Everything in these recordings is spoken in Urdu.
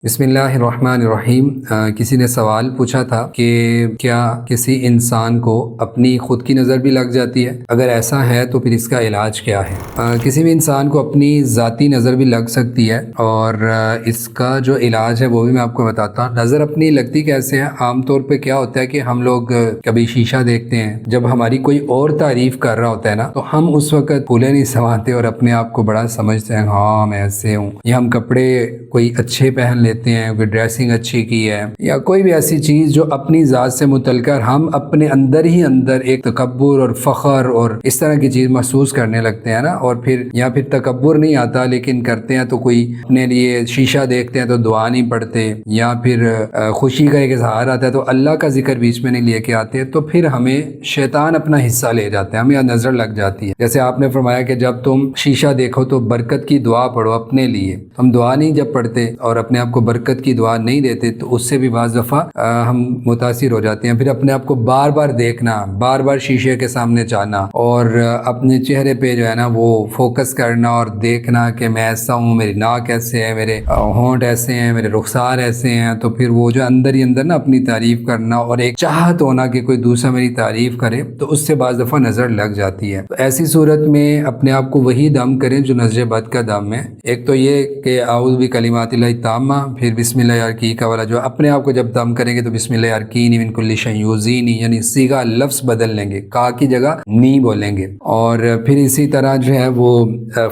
بسم اللہ الرحمن الرحیم۔ کسی نے سوال پوچھا تھا کہ کیا کسی انسان کو اپنی خود کی نظر بھی لگ جاتی ہے؟ اگر ایسا ہے تو پھر اس کا علاج کیا ہے؟ کسی بھی انسان کو اپنی ذاتی نظر بھی لگ سکتی ہے، اور اس کا جو علاج ہے وہ بھی میں آپ کو بتاتا ہوں۔ نظر اپنی لگتی کیسے ہے؟ عام طور پہ کیا ہوتا ہے کہ ہم لوگ کبھی شیشہ دیکھتے ہیں، جب ہماری کوئی اور تعریف کر رہا ہوتا ہے نا، تو ہم اس وقت پھولے نہیں سنواتے اور اپنے آپ کو بڑا سمجھتے ہیں، ہاں میں ایسے ہوں، یا ہم کپڑے کوئی اچھے پہن لیتے ہیں، کوئی ڈریسنگ اچھی کی ہے، یا کوئی بھی ایسی چیز جو اپنی ذات سے متعلق ہم اپنے اندر ہی اندر ایک تکبر اور فخر اور اس طرح کی چیز محسوس کرنے لگتے ہیں نا۔ اور پھر یا پھر تکبر نہیں آتا لیکن کرتے ہیں تو کوئی اپنے لیے شیشہ دیکھتے ہیں تو دعا نہیں پڑھتے، یا پھر خوشی کا ایک اظہار آتا ہے تو اللہ کا ذکر بیچ میں نہیں لے کے آتے، تو پھر ہمیں شیطان اپنا حصہ لے جاتے ہیں، ہمیں نظر لگ جاتی ہے۔ جیسے آپ نے فرمایا کہ جب تم شیشہ دیکھو تو برکت کی دعا پڑھو اپنے لیے۔ ہم دعا نہیں جب پڑھتے اور اپنے آپ کو برکت کی دعا نہیں دیتے تو اس سے بھی بعض دفعہ ہم متاثر ہو جاتے ہیں۔ پھر اپنے آپ کو بار بار دیکھنا، بار بار شیشے کے سامنے جانا، اور اپنے چہرے پہ جو ہے نا وہ فوکس کرنا اور دیکھنا کہ میں ایسا ہوں، میری ناک ایسے ہے، میرے ہونٹ ایسے ہیں، میرے رخسار ایسے ہیں، تو پھر وہ جو اندر ہی اندر نا اپنی تعریف کرنا اور ایک چاہت ہونا کہ کوئی دوسرا میری تعریف کرے، تو اس سے بعض دفعہ نظر لگ جاتی ہے۔ تو ایسی صورت میں اپنے آپ کو وہی دم کریں جو نظر بد کا دم ہے۔ ایک تو یہ کہ اعوذ بکلمات اللہ التامہ، پھر بسم اللہ یرقیک والا، جو اپنے آپ کو جب دم کریں گے تو بسم اللہ یرقینی من کل شیء یؤذینی، یعنی صیغہ لفظ بدل لیں گے، کا کی جگہ نی بولیں گے۔ اور پھر اسی طرح جو ہے وہ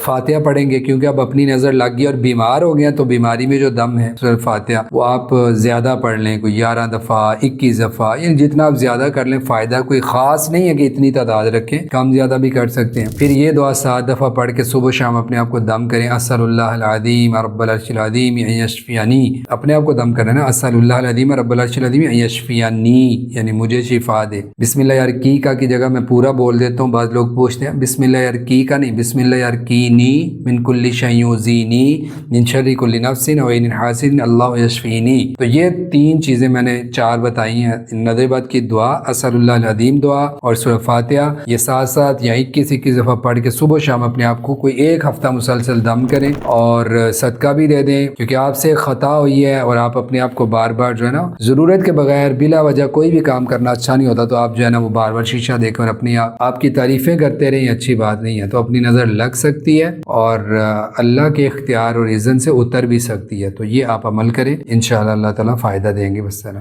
فاتحہ پڑھیں گے، کیونکہ اب اپنی نظر لگ گئی اور بیمار ہو گیا تو بیماری میں جو دم ہے سورۃ فاتحہ وہ آپ زیادہ پڑھ لیں، کوئی 11 دفعہ 21 دفعہ، یعنی جتنا آپ زیادہ کر لیں فائدہ کوئی خاص نہیں ہے کہ اتنی تعداد رکھیں، کم زیادہ بھی کر سکتے ہیں۔ پھر یہ دعا 7 دفعہ پڑھ کے صبح شام اپنے آپ کو دم کریں، اسأل اللہ العظیم رب العرش العظیم ان یشفینی، اپنے آپ کو دم کرنا نا، اسأل اللہ العظیم رب العرش العظیم ان یشفینی، یعنی مجھے شفا دے۔ بسم اللہ یرقیکا کی جگہ میں پورا بول دیتا ہوں، بعض لوگ پوچھتے ہیں بسم اللہ یرقیکا نہیں، بسم اللہ یرقینی من کل شیء یؤذینی من شر کل نفس وعین حاسد اللہ یشفینی۔ تو یہ 3 چیزیں میں نے 4 بتائی ہیں، نظر بد کی دعا، اسأل اللہ العظیم دعا اور سورۃ فاتحہ، یہ 7 یا 21 دفعہ پڑھ کے صبح شام اپنے آپ کو کوئی 1 ہفتہ مسلسل دم کریں، اور صدقہ بھی دے دیں، کیونکہ آپ سے خطا ہوئی ہے اور آپ اپنے آپ کو بار بار جو ہے نا ضرورت کے بغیر بلا وجہ کوئی بھی کام کرنا اچھا نہیں ہوتا، تو آپ جو ہے نا وہ بار بار شیشہ دیکھ کر اپنی آپ کی تعریفیں کرتے رہیں، اچھی بات نہیں ہے۔ تو اپنی نظر لگ سکتی ہے اور اللہ کے اختیار اور اذن سے اتر بھی سکتی ہے، تو یہ آپ عمل کریں، انشاءاللہ اللہ تعالیٰ فائدہ دیں گے۔ والسلام۔